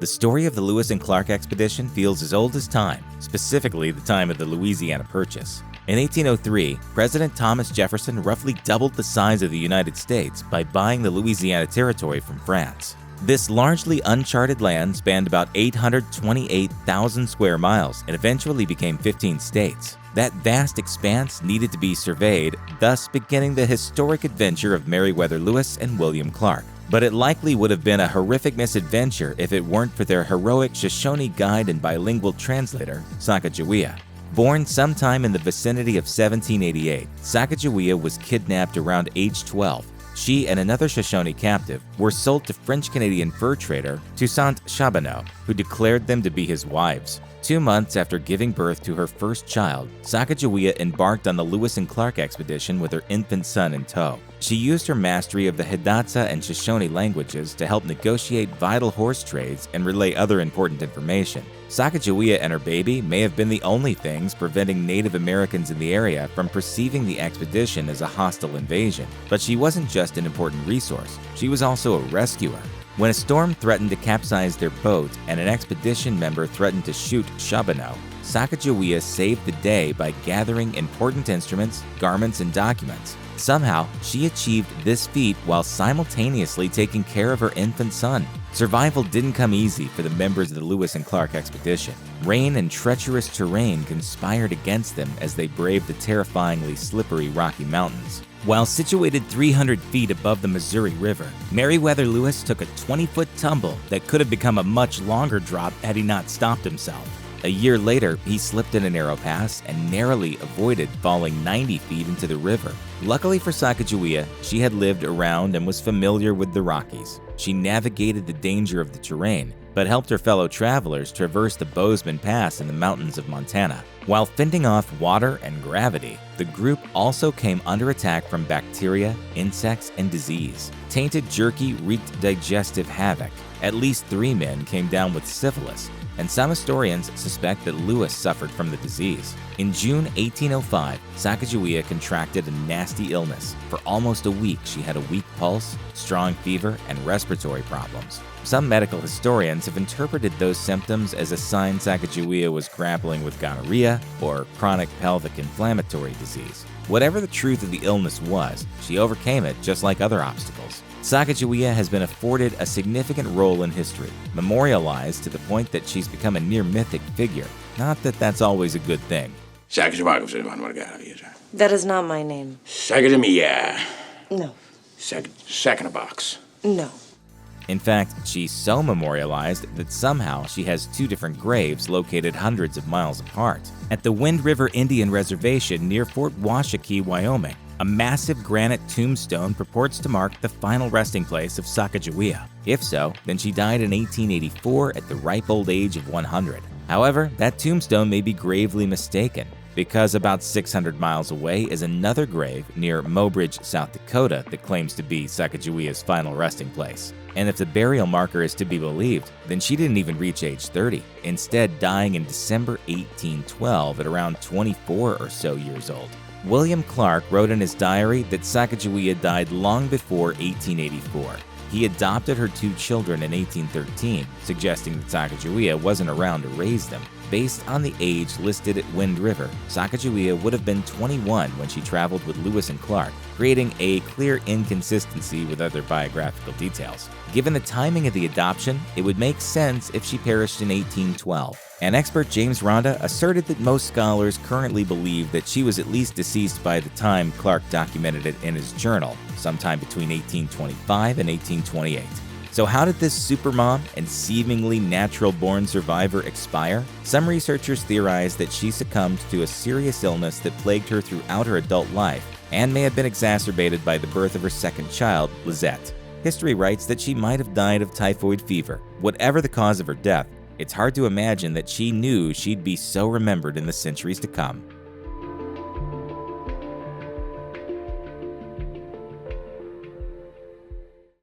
The story of the Lewis and Clark expedition feels as old as time, specifically the time of the Louisiana Purchase. In 1803, President Thomas Jefferson roughly doubled the size of the United States by buying the Louisiana Territory from France. This largely uncharted land spanned about 828,000 square miles and eventually became 15 states. That vast expanse needed to be surveyed, thus beginning the historic adventure of Meriwether Lewis and William Clark. But it likely would have been a horrific misadventure if it weren't for their heroic Shoshone guide and bilingual translator, Sacagawea. Born sometime in the vicinity of 1788, Sacagawea was kidnapped around age 12. She and another Shoshone captive were sold to French-Canadian fur trader Toussaint Charbonneau, who declared them to be his wives. 2 months after giving birth to her first child, Sacagawea embarked on the Lewis and Clark expedition with her infant son in tow. She used her mastery of the Hidatsa and Shoshone languages to help negotiate vital horse trades and relay other important information. Sacagawea and her baby may have been the only things preventing Native Americans in the area from perceiving the expedition as a hostile invasion. But she wasn't just an important resource, she was also a rescuer. When a storm threatened to capsize their boat and an expedition member threatened to shoot Charbonneau, Sacagawea saved the day by gathering important instruments, garments, and documents. Somehow, she achieved this feat while simultaneously taking care of her infant son. Survival didn't come easy for the members of the Lewis and Clark expedition. Rain and treacherous terrain conspired against them as they braved the terrifyingly slippery Rocky Mountains. While situated 300 feet above the Missouri River, Meriwether Lewis took a 20-foot tumble that could have become a much longer drop had he not stopped himself. A year later, he slipped in a narrow pass and narrowly avoided falling 90 feet into the river. Luckily for Sacagawea, she had lived around and was familiar with the Rockies. She navigated the danger of the terrain, but helped her fellow travelers traverse the Bozeman Pass in the mountains of Montana. While fending off water and gravity, the group also came under attack from bacteria, insects, and disease. Tainted jerky wreaked digestive havoc. At least 3 men came down with syphilis, and some historians suspect that Lewis suffered from the disease. In June 1805, Sacagawea contracted a nasty illness. For almost a week, she had a weak pulse, strong fever, and respiratory problems. Some medical historians have interpreted those symptoms as a sign Sacagawea was grappling with gonorrhea or chronic pelvic inflammatory disease. Whatever the truth of the illness was, she overcame it just like other obstacles. Sacagawea has been afforded a significant role in history, memorialized to the point that she's become a near mythic figure. Not that that's always a good thing. That is not my name. Sacagawea. No. Sacagawea. No. In fact, she's so memorialized that somehow she has 2 different graves located hundreds of miles apart. At the Wind River Indian Reservation near Fort Washakie, Wyoming, a massive granite tombstone purports to mark the final resting place of Sacagawea. If so, then she died in 1884 at the ripe old age of 100. However, that tombstone may be gravely mistaken, because about 600 miles away is another grave near Mobridge, South Dakota that claims to be Sacagawea's final resting place. And if the burial marker is to be believed, then she didn't even reach age 30, instead dying in December 1812 at around 24 or so years old. William Clark wrote in his diary that Sacagawea died long before 1884. He adopted her 2 children in 1813, suggesting that Sacagawea wasn't around to raise them. Based on the age listed at Wind River, Sacagawea would have been 21 when she traveled with Lewis and Clark, creating a clear inconsistency with other biographical details. Given the timing of the adoption, it would make sense if she perished in 1812. An expert, James Ronda, asserted that most scholars currently believe that she was at least deceased by the time Clark documented it in his journal, sometime between 1825 and 1828. So how did this supermom and seemingly natural-born survivor expire? Some researchers theorize that she succumbed to a serious illness that plagued her throughout her adult life and may have been exacerbated by the birth of her second child, Lizette. History writes that she might have died of typhoid fever. Whatever the cause of her death, it's hard to imagine that she knew she'd be so remembered in the centuries to come.